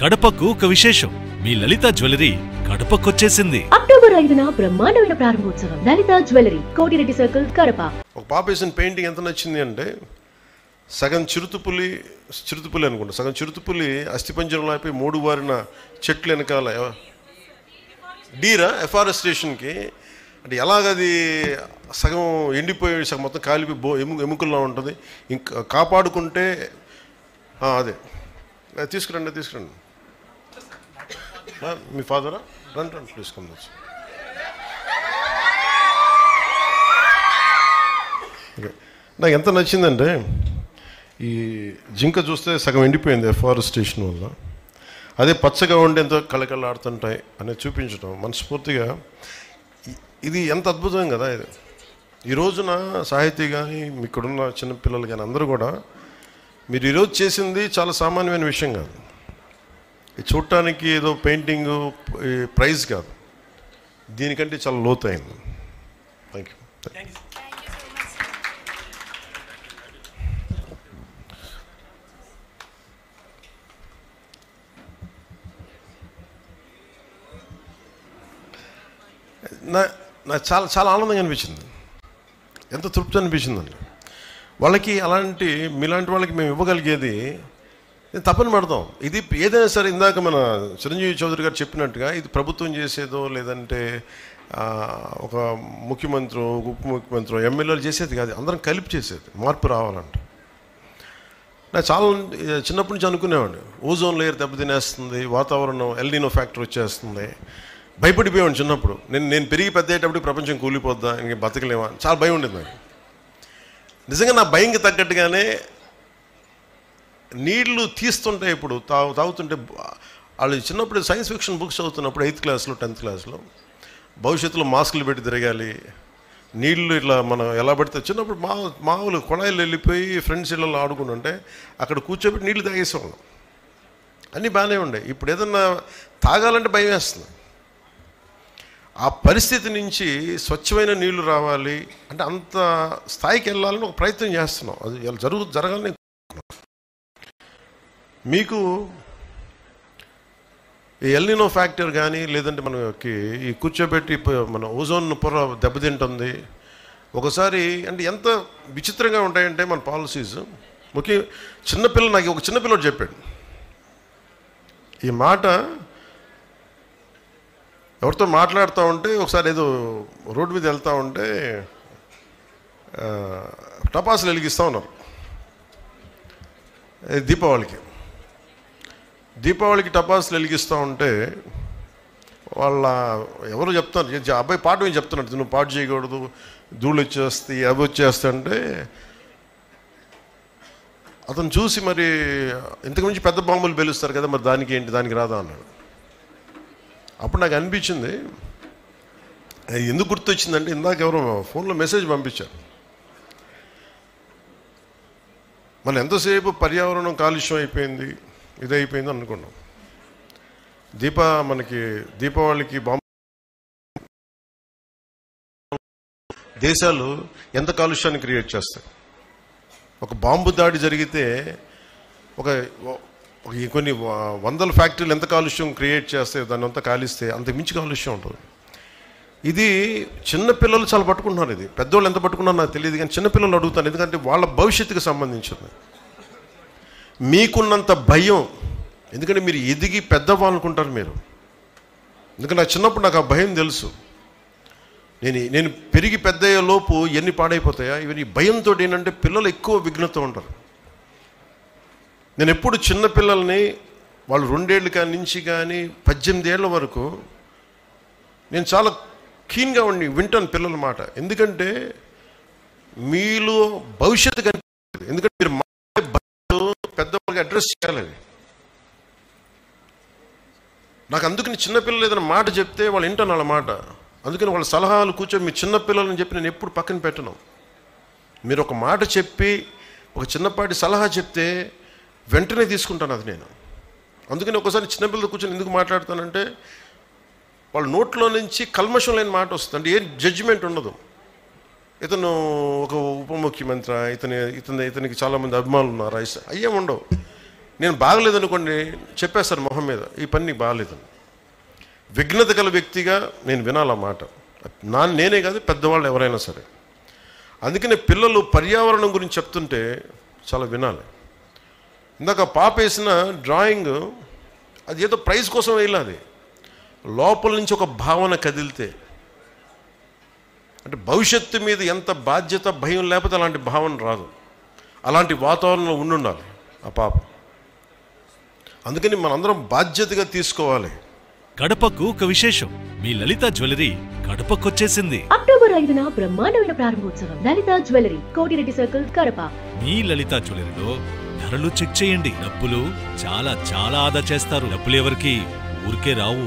కడపకు ఒక విశేషం. మీ లలిత జ్యువెలరీ కడపకొచ్చేసింది. అక్టోబర్ 5న బ్రహ్మాండమైన ప్రారంభోత్సవం. లలిత జ్యువెలరీ, కోటిరెడ్డి సర్కిల్, కడప. ఒక పాప వేసిన పెయింటింగ్ ఎంత నచ్చింది అంటే, సగం చిరుతుపులి అనుకుంటా, సగం చిరుతుపులి అస్థిపంజరంలో అయిపోయి 3 వారిన చెట్లు వెనకాల డీరా ఎఫారెస్టేషన్కి అంటే ఎలాగది సగం ఎండిపోయి సగం మొత్తం కాలిపోయి ఎముకల్లో ఉంటుంది. ఇంకా కాపాడుకుంటే అదే తీసుకురండి మీ ఫాదరా రండి తీసుకుంది. నాకు ఎంత నచ్చిందంటే, ఈ జింక చూస్తే సగం ఎండిపోయింది ఎఫారెస్టేషన్ వల్ల, అదే పచ్చగా ఉండి ఎంతో కళకళలాడుతుంటాయి అనేది చూపించడం మనస్ఫూర్తిగా. ఇది ఎంత అద్భుతం కదా ఇది. ఈ రోజున సాహితీ కానీ ఇక్కడున్న చిన్నపిల్లలు కానీ అందరూ కూడా మీరు ఈరోజు చేసింది చాలా సామాన్యమైన విషయం కాదు. ఇది చూడటానికి ఏదో పెయింటింగ్ ప్రైజ్ కాదు, దీనికంటే చాలా లోతైంది. Thank you. నాకు చాలా చాలా ఆనందంగా అనిపించింది, ఎంత తృప్తి అనిపించిందండి. వాళ్ళకి మీలాంటి వాళ్ళకి మేము ఇవ్వగలిగేది తప్పని పెడతాం. ఇది ఏదైనా సరే, ఇందాక మన చిరంజీవి చౌదరి గారు చెప్పినట్టుగా ఇది ప్రభుత్వం చేసేదో లేదంటే ఒక ముఖ్యమంత్రి, ఉప ముఖ్యమంత్రి, ఎమ్మెల్యేలు చేసేది కాదు, అందరం కలిపి చేసేది. మార్పు రావాలంటే నాకు చాలా చిన్నప్పటి నుంచి అనుకునేవాడిని, ఓజోన్ లేయర్ దెబ్బతినేస్తుంది, వాతావరణం ఎల్నినో ఫ్యాక్టర్ వచ్చేస్తుంది. భయపడిపోయాను చిన్నప్పుడు. నేను పెరిగి పెద్ద అయ్యేటప్పుడు ప్రపంచం కూలిపోద్దా, ఇంక బతకలేమా, చాలా భయం ఉండేది నాకు. నిజంగా నా భయంకి తగ్గట్టుగానే నీళ్లు తీస్తుంటే ఇప్పుడు తాగుతుంటే, వాళ్ళు చిన్నప్పుడు సైన్స్ ఫిక్షన్ బుక్స్ చదువుతున్నప్పుడు 8th క్లాస్లో 10th క్లాస్లో భవిష్యత్తులో మాస్కులు పెట్టి తిరగాలి, నీళ్లు ఇట్లా మనం ఎలా పడితే, చిన్నప్పుడు మామూలు కొళాయిలు వెళ్ళిపోయి ఫ్రెండ్స్ ఇళ్ళలో ఆడుకుంటుంటే అక్కడ కూర్చోబెట్టి నీళ్లు తాగేసేవాళ్ళం. అన్నీ బాగానే ఉండే. ఇప్పుడు ఏదన్నా తాగాలంటే భయం వేస్తుంది. ఆ పరిస్థితి నుంచి స్వచ్ఛమైన నీళ్లు రావాలి అంటే అంత స్థాయికి వెళ్ళాలని ఒక ప్రయత్నం చేస్తున్నాం. అది జరగాలని మీకు ఈ ఎల్నినో ఫ్యాక్టర్ కానీ లేదంటే మనకి ఈ కూర్చోబెట్టి మన ఓజోన్ పొర దెబ్బతింటుంది ఒకసారి. అంటే ఎంత విచిత్రంగా ఉంటాయంటే మన పాలసీస్. నాకు ఒక చిన్నపిల్లడు చెప్పాడు ఈ మాట. ఎవరితో మాట్లాడుతూ ఉంటే ఒకసారి ఏదో రోడ్డు మీద వెళ్తూ ఉంటే టపాసులు వెలిగిస్తూ ఉన్నారు దీపావళికి టపాసులు వెలిగిస్తూ ఉంటే ఎవరు చెప్తున్నారు, అబ్బాయి పాట ఏం చెప్తున్నాడు, నువ్వు పాట చేయకూడదు, ధూళి వచ్చేస్తాయి, అవి వచ్చేస్తాయంటే అతను చూసి, మరి ఇంతకుమించి పెద్ద బాంబులు పేలుస్తారు కదా, మరి దానికి ఏంటి, దానికి రాదా అన్నాడు. అప్పుడు నాకు అనిపించింది, ఎందుకు గుర్తొచ్చిందంటే ఇందాక ఎవరో ఫోన్లో మెసేజ్ పంపించారు. మనం ఎంతసేపు పర్యావరణం కాలుష్యం అయిపోయింది, ఇదైపోయింది అనుకున్నాం. మనకి దీపావళికి దేశాలు ఎంత కాలుష్యాన్ని క్రియేట్ చేస్తాయి. ఒక బాంబు దాడి జరిగితే కొన్ని వందల ఫ్యాక్టరీలు ఎంత కాలుష్యం క్రియేట్ చేస్తే, దాన్ని అంతా కాలిస్తే అంత మించి కాలుష్యం ఉంటుంది. ఇది చిన్నపిల్లలు చాలా పట్టుకుంటున్నారు. ఇది పెద్దవాళ్ళు ఎంత పట్టుకున్నారో నాకు తెలియదు, కానీ చిన్నపిల్లలు అడుగుతాను, ఎందుకంటే వాళ్ళ భవిష్యత్తుకు సంబంధించింది. మీకున్నంత భయం, ఎందుకంటే మీరు ఎదిగి పెద్దవాళ్ళు అనుకుంటారు మీరు. ఎందుకంటే నాకు చిన్నప్పుడు నాకు ఆ భయం తెలుసు. నేను పెరిగి పెద్ద అయ్యే లోపు ఎన్ని పాడైపోతాయా ఇవన్నీ భయంతో. ఏంటంటే పిల్లలు ఎక్కువ విఘ్నత ఉంటారు. నేను ఎప్పుడు చిన్నపిల్లల్ని వాళ్ళు 2 ఏళ్ళు కాని నుంచి కానీ 18 ఏళ్ల వరకు నేను చాలా కీన్గా వింటాను పిల్లల మాట. ఎందుకంటే మీలో భవిష్యత్తు కనిపిస్తుంది. ఎందుకంటే మీరు పెద్దవాళ్ళకి అడ్రస్ చేయాలి. నాకు అందుకని చిన్నపిల్లలు ఏదైనా మాట చెప్తే వాళ్ళు వింటాను వాళ్ళ మాట. అందుకని వాళ్ళ సలహాలు కూర్చొని మీ చిన్నపిల్లలని చెప్పి నేను ఎప్పుడు పక్కన పెట్టను. మీరు ఒక మాట చెప్పి ఒక చిన్నపాటి సలహా చెప్తే వెంటనే తీసుకుంటాను అది నేను. అందుకని ఒకసారి చిన్నపిల్లలు కూర్చొని ఎందుకు మాట్లాడతానంటే వాళ్ళ నోట్లో నుంచి కల్మషం లేని మాట వస్తుంది. అంటే ఏ జడ్జిమెంట్ ఉండదు. ఇతను ఒక ఉప ముఖ్యమంత్రి, ఇతనికి చాలామంది అభిమానులు ఉన్నారా, అయ్యేం ఉండవు. నేను బాగలేదనుకోండి చెప్పేస్తాను మొహం మీద, ఈ పని నీకు బాగలేదని. విఘ్నత గల వ్యక్తిగా నేను వినాలన్నమాట. నేనే కాదు, పెద్దవాళ్ళు ఎవరైనా సరే. అందుకనే పిల్లలు పర్యావరణం గురించి చెప్తుంటే చాలా వినాలి. ఇందాక పాప వేసిన డ్రాయింగ్ అది ఏదో ప్రైజ్ కోసం వేయాలి, లోపల నుంచి ఒక భావన కదిలితే, అంటే భవిష్యత్తు మీద ఎంత బాధ్యత భయం లేకపోతే అలాంటి భావన రాదు. అలాంటి వాతావరణంలో ఉండాలి ఆ పాప. అందుకని మనందరం బాధ్యతగా తీసుకోవాలి. కడపకు ఒక విశేషం, మీ లలిత జ్యువెలరీ కడపకొచ్చేసింది. అక్టోబర్ 5న బ్రహ్మాండమైన ప్రారంభోత్సవం. లలిత జ్యువెలరీ, కోటిరెడ్డి సర్కిల్, కడప. మీ లలిత జ్యువెలరీలో ధరలు చెక్ చేయండి. డబ్బులు చాలా చాలా ఆదా చేస్తారు. డబ్బులు ఎవరికి ఊరికే రావు.